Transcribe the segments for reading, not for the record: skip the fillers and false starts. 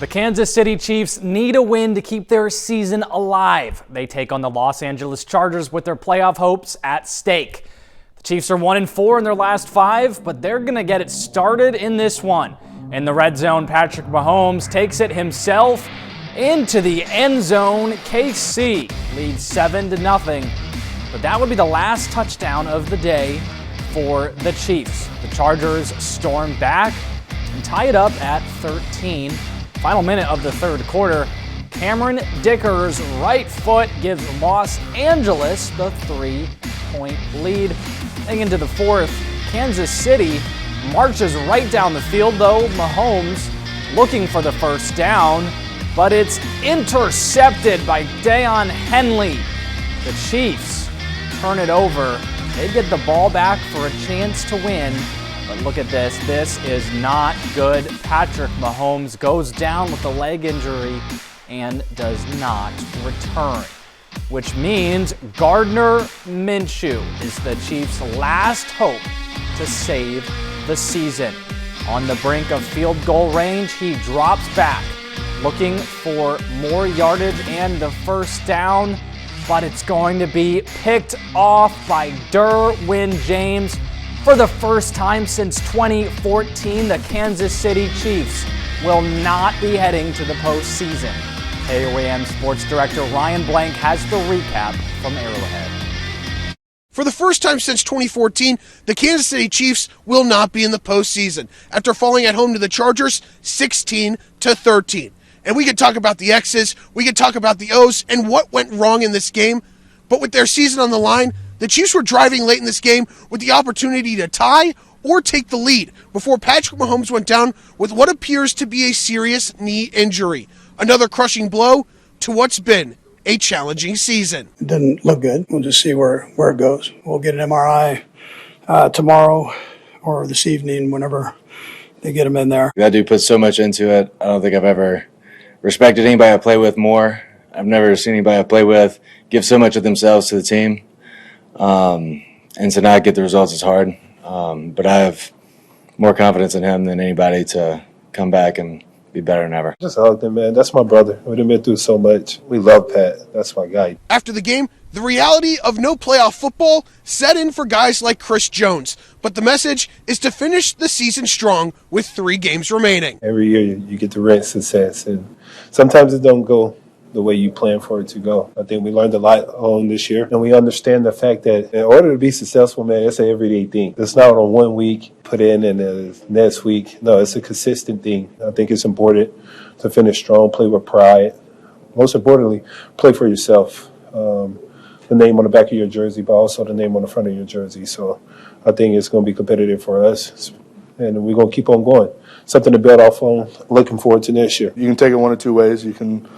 The Kansas City Chiefs need a win to keep their season alive. They take on the Los Angeles Chargers with their playoff hopes at stake. The Chiefs are 1-4 in their last 5, but they're going to get it started in this one. In the red zone, Patrick Mahomes takes it himself into the end zone. KC leads 7-0, but that would be the last touchdown of the day for the Chiefs. The Chargers storm back and tie it up at 13. Final minute of the third quarter, Cameron Dicker's right foot gives Los Angeles the 3-point lead. Heading into the fourth, Kansas City marches right down the field, though. Mahomes looking for the first down, but it's intercepted by Deion Henley. The Chiefs turn it over. They get the ball back for a chance to win. But look at this. This is not good. Patrick Mahomes goes down with a leg injury and does not return, which means Gardner Minshew is the Chiefs' last hope to save the season. On the brink of field goal range, he drops back, looking for more yardage and the first down, but it's going to be picked off by Derwin James. For the first time since 2014, the Kansas City Chiefs will not be heading to the postseason. KOAM Sports Director Ryan Blank has the recap from Arrowhead. For the first time since 2014, the Kansas City Chiefs will not be in the postseason after falling at home to the Chargers 16-13. And we could talk about the X's, we could talk about the O's, and what went wrong in this game. But with their season on the line, the Chiefs were driving late in this game with the opportunity to tie or take the lead before Patrick Mahomes went down with what appears to be a serious knee injury. Another crushing blow to what's been a challenging season. It didn't look good. We'll just see where it goes. We'll get an MRI tomorrow or this evening whenever they get him in there. That dude puts so much into it. I don't think I've ever respected anybody I play with more. I've never seen anybody I play with give so much of themselves to the team. And to not get the results is hard. But I have more confidence in him than anybody to come back and be better than ever. Just hugged him, man. That's my brother. We've been through so much. We love Pat. That's my guy. After the game, the reality of no playoff football set in for guys like Chris Jones. But the message is to finish the season strong with 3 games remaining. Every year you get to rent success, and sometimes it don't go the way you plan for it to go. I think we learned a lot on this year, and we understand the fact that in order to be successful, man, it's an everyday thing. It's not on 1 week, put in and the next week. No, it's a consistent thing. I think it's important to finish strong, play with pride. Most importantly, play for yourself. The name on the back of your jersey, but also the name on the front of your jersey. So I think it's going to be competitive for us, and we're going to keep on going. Something to build off on. Looking forward to next year. You can take it one of 2 ways. You can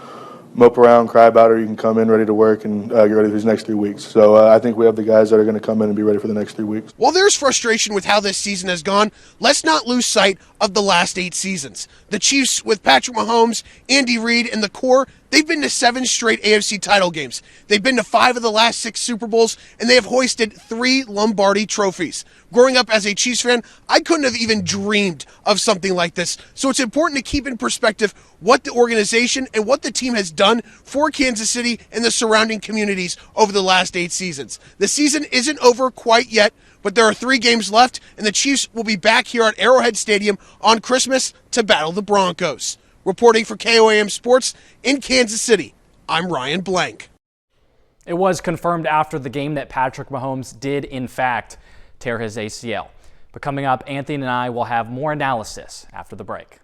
mope around, cry about it, or you can come in ready to work and get ready for these next 3 weeks. So I think we have the guys that are going to come in and be ready for the next 3 weeks. While there's frustration with how this season has gone, let's not lose sight of the last 8 seasons. The Chiefs, with Patrick Mahomes, Andy Reid, and the core, they've been to 7 straight AFC title games. They've been to 5 of the last 6 Super Bowls, and they have hoisted 3 Lombardi trophies. Growing up as a Chiefs fan, I couldn't have even dreamed of something like this. So it's important to keep in perspective what the organization and what the team has done for Kansas City and the surrounding communities over the last 8 seasons. The season isn't over quite yet, but there are 3 games left, and the Chiefs will be back here at Arrowhead Stadium on Christmas to battle the Broncos. Reporting for KOAM Sports in Kansas City, I'm Ryan Blank. It was confirmed after the game that Patrick Mahomes did, in fact, tear his ACL. But coming up, Anthony and I will have more analysis after the break.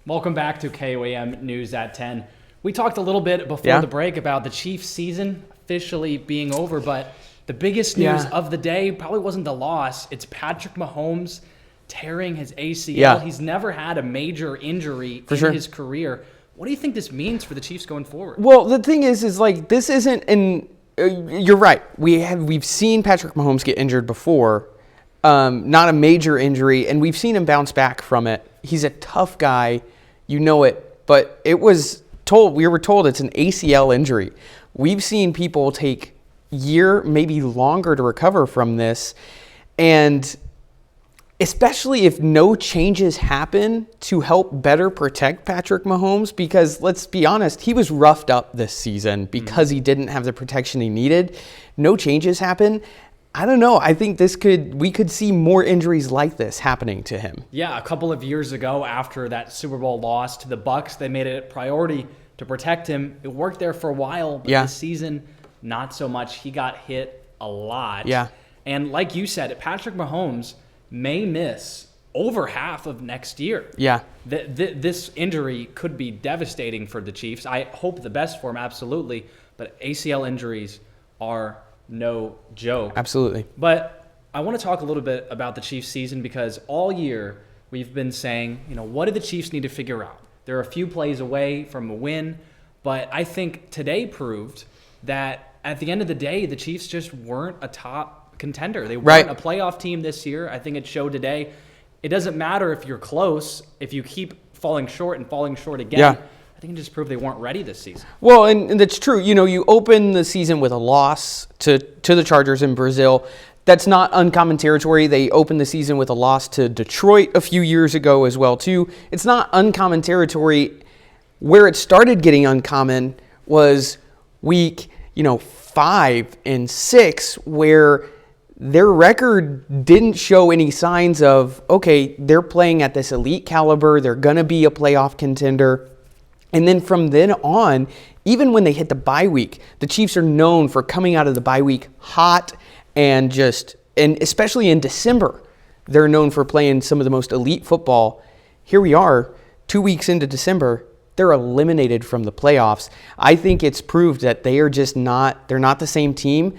Welcome back to KOAM News at 10. We talked a little bit before the break about the Chiefs season officially being over, but the biggest news of the day probably wasn't the loss. It's Patrick Mahomes tearing his ACL. Yeah. He's never had a major injury in his career. What do you think this means for the Chiefs going forward? Well, the thing is like this isn't an. You're right. We've seen Patrick Mahomes get injured before, not a major injury, and we've seen him bounce back from it. He's a tough guy, you know it. But we were told it's an ACL injury. We've seen people take year, maybe longer to recover from this, and especially if no changes happen to help better protect Patrick Mahomes, because let's be honest, he was roughed up this season because he didn't have the protection he needed. No changes happen. I don't know. I think we could see more injuries like this happening to him. Yeah, a couple of years ago after that Super Bowl loss to the Bucs, they made it a priority to protect him. It worked there for a while, but this season, not so much. He got hit a lot. Yeah. And like you said, Patrick Mahomes may miss over half of next year. Yeah. This injury could be devastating for the Chiefs. I hope the best for him, absolutely, but ACL injuries are no joke. Absolutely. But I want to talk a little bit about the Chiefs season, because all year we've been saying, what do the Chiefs need to figure out? They're a few plays away from a win, but I think today proved that at the end of the day, the Chiefs just weren't a top contender. They weren't a playoff team this year. I think it showed today. It doesn't matter if you're close, if you keep falling short and falling short again. Yeah. I think it just proved they weren't ready this season. Well, and that's true. You open the season with a loss to the Chargers in Brazil. That's not uncommon territory. They opened the season with a loss to Detroit a few years ago as well, too. It's not uncommon territory. Where it started getting uncommon was week, 5 and 6, where their record didn't show any signs of, okay, they're playing at this elite caliber. They're going to be a playoff contender. And then from then on, even when they hit the bye week, the Chiefs are known for coming out of the bye week hot and especially in December, they're known for playing some of the most elite football. Here we are, 2 weeks into December, they're eliminated from the playoffs. I think it's proved that they're not the same team,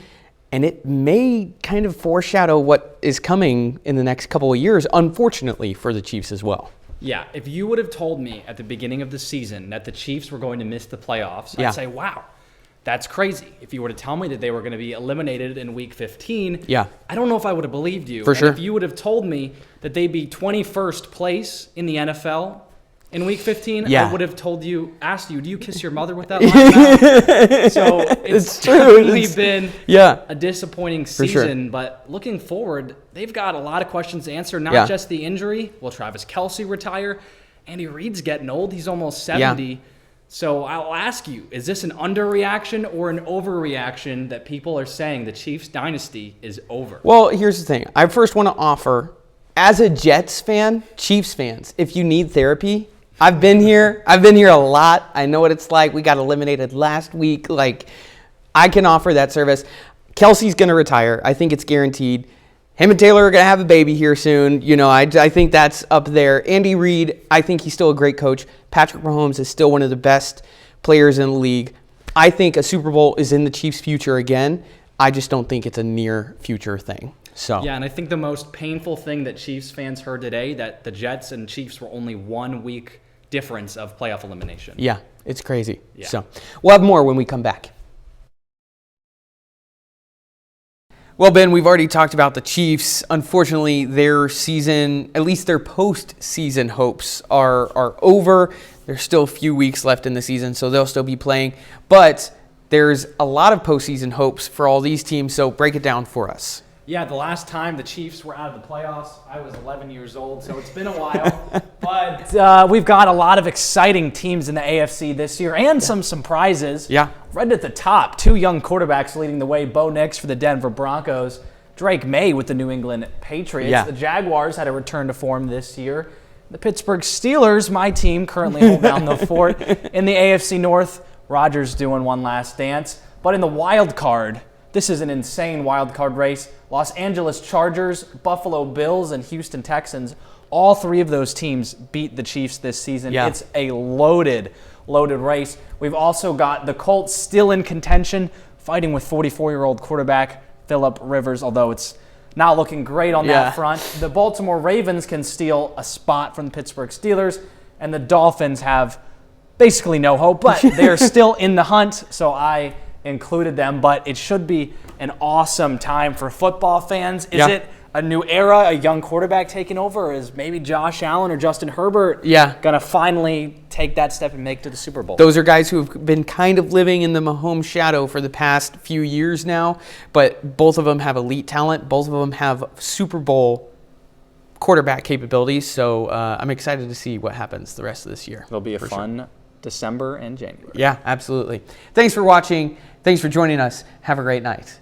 and it may kind of foreshadow what is coming in the next couple of years, unfortunately, for the Chiefs as well. Yeah, if you would have told me at the beginning of the season that the Chiefs were going to miss the playoffs, I'd say, wow, that's crazy. If you were to tell me that they were going to be eliminated in week 15, I don't know if I would have believed you. For sure. If you would have told me that they'd be 21st place in the NFL in week 15, I would have asked you, do you kiss your mother with that line? So it's definitely been a disappointing season, but looking forward, they've got a lot of questions to answer, not just the injury. Will Travis Kelce retire? Andy Reid's getting old. He's almost 70. So I'll ask you, is this an underreaction or an overreaction that people are saying the Chiefs dynasty is over? Well, here's the thing. I first want to offer, as a Jets fan, Chiefs fans, if you need therapy, I've been here a lot. I know what it's like. We got eliminated last week. I can offer that service. Kelsey's going to retire. I think it's guaranteed. Him and Taylor are going to have a baby here soon. I think that's up there. Andy Reid, I think he's still a great coach. Patrick Mahomes is still one of the best players in the league. I think a Super Bowl is in the Chiefs' future again. I just don't think it's a near future thing. So yeah, and I think the most painful thing that Chiefs fans heard today, that the Jets and Chiefs were only 1 week difference of playoff elimination. Yeah, it's crazy. Yeah. So we'll have more when we come back. Well, Ben, we've already talked about the Chiefs. Unfortunately, their season, at least their postseason hopes are over. There's still a few weeks left in the season, so they'll still be playing. But there's a lot of postseason hopes for all these teams, so break it down for us. Yeah, the last time the Chiefs were out of the playoffs, I was 11 years old, so it's been a while. But we've got a lot of exciting teams in the AFC this year and some surprises. Yeah. Right at the top, 2 young quarterbacks leading the way. Bo Nix for the Denver Broncos, Drake May with the New England Patriots. Yeah. The Jaguars had a return to form this year. The Pittsburgh Steelers, my team, currently hold down the fort. In the AFC North, Rodgers doing one last dance. But in the wild card, this is an insane wild card race. Los Angeles Chargers, Buffalo Bills, and Houston Texans, all 3 of those teams beat the Chiefs this season. Yeah. It's a loaded race. We've also got the Colts still in contention, fighting with 44-year-old quarterback Phillip Rivers, although it's not looking great on that front. The Baltimore Ravens can steal a spot from the Pittsburgh Steelers, and the Dolphins have basically no hope, but they're still in the hunt, so I included them. But it should be an awesome time for football fans. Is it a new era, a young quarterback taking over, or is maybe Josh Allen or Justin Herbert going to finally take that step and make it to the Super Bowl? Those are guys who have been kind of living in the Mahomes shadow for the past few years now, but both of them have elite talent. Both of them have Super Bowl quarterback capabilities. So I'm excited to see what happens the rest of this year. It'll be a fun December and January. Yeah, absolutely. Thanks for watching. Thanks for joining us. Have a great night.